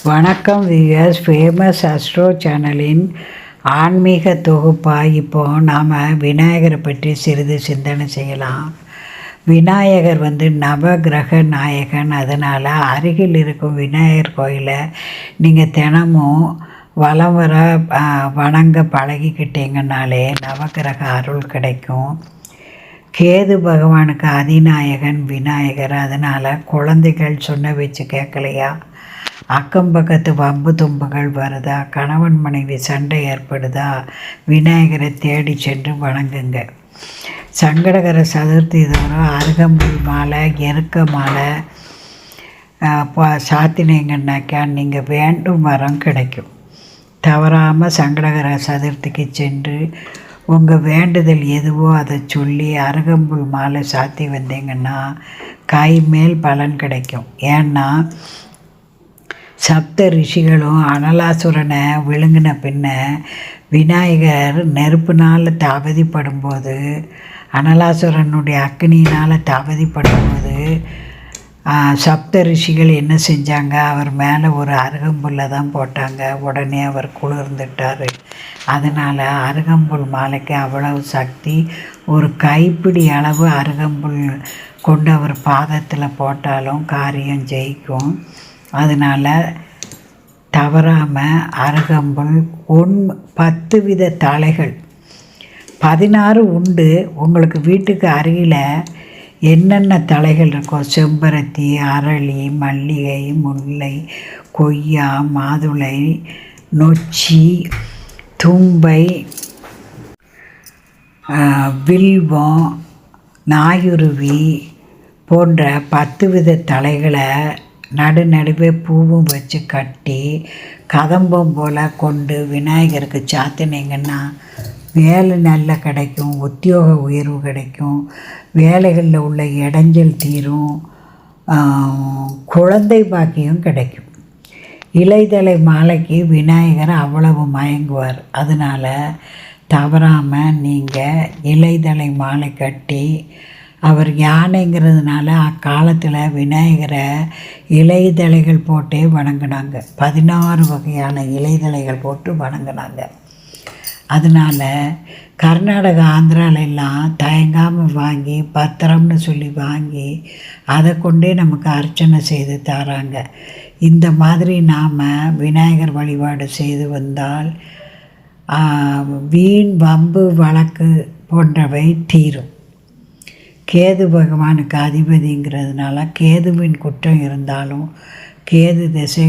வணக்கம் viewers. Famous astro சேனலின் ஆன்மீக தொகுப்பாக இப்போது நாம் விநாயகரை பற்றி சிறிது சிந்தனை செய்யலாம். விநாயகர் நவகிரக நாயகன். அதனால் அருகில் இருக்கும் விநாயகர் கோயிலை நீங்கள் தினமும் வலம் வர வணங்க பழகிக்கிட்டீங்கன்னாலே நவகிரக அருள் கிடைக்கும். கேது பகவானுக்கு அதிநாயகன் விநாயகர். அதனால் குழந்தைகள் சொன்ன வச்சு கேட்கலையா, அக்கம் பக்கத்து வம்பு தும்புகள் வருதா, கணவன் மனைவி சண்டை ஏற்படுதா, விநாயகரை தேடி சென்று வணங்குங்க. சங்கடகர சதுர்த்தி தோறும் அருகம்புல் மாலை, எருக்க மாலை சாத்தினீங்கன்னாக்கா நீங்கள் வேண்டும் வரம் கிடைக்கும். தவறாமல் சங்கடகர சதுர்த்திக்கு சென்று உங்கள் வேண்டுதல் எதுவோ அதை சொல்லி அருகம்புல் மாலை சாத்தி வந்தீங்கன்னா கை மேல் பலன் கிடைக்கும். ஏன்னா சப்த ரிஷிகளும் அனலாசுரனை விழுங்கின பின்ன விநாயகர் நெருப்புனால் அவதிப்படும்போது, அனலாசுரனுடைய அக்னியினால் அவதிப்படும்போது சப்த ரிஷிகள் என்ன செஞ்சாங்க, அவர் மேலே ஒரு அருகம்புல்லை தான் போட்டாங்க. உடனே அவர் குளிர்ந்துட்டார். அதனால் அருகம்புல் மாலைக்கு அவ்வளவு சக்தி. ஒரு கைப்பிடி அளவு அருகம்புல் கொண்டு அவர் பாதத்தில் போட்டாலும் காரியம் ஜெயிக்கும். அதனால் தவறாமல் அருகம்புல் 10 வித தழைகள் 16 உண்டு. உங்களுக்கு வீட்டுக்கு அருகில் என்னென்ன தழைகள் இருக்கோ, செம்பருத்தி, அரளி, மல்லிகை, முல்லை, கொய்யா, மாதுளை, நொச்சி, தும்பை, வில்வம், நாயுருவி போன்ற 10 வித தழைகளை நடுவே பூவும் வச்சு கட்டி கதம்பம் போல் கொண்டு விநாயகருக்கு சாத்தினீங்கன்னா வேலை நல்ல கிடைக்கும், உத்தியோக உயர்வு கிடைக்கும், வேலைகளில் உள்ள இடைஞ்சல் தீரும், குழந்தை பாக்கியம் கிடைக்கும். இலைதழை மாலைக்கு விநாயகர் அவ்வளவு மயங்குவார். அதனால் தவறாமல் நீங்கள் இலைதழை மாலை கட்டி, அவர் யானைங்கிறதுனால அக்காலத்தில் விநாயகரை இலைதழைகள் போட்டே வணங்கினாங்க. 16 வகையான இலைதழைகள் போட்டு வணங்கினாங்க. அதனால் கர்நாடகா, ஆந்திராலெல்லாம் தயங்காமல் வாங்கி பத்திரம்னு சொல்லி வாங்கி அதை கொண்டே நமக்கு அர்ச்சனை செய்து தராங்க. இந்த மாதிரி நாம் விநாயகர் வழிபாடு செய்து வந்தால் வீண் வம்பு வழக்கு போன்றவை தீரும். கேது பகவானுக்கு அதிபதிங்கிறதுனால கேதுவின் குற்றம் இருந்தாலும் கேது திசை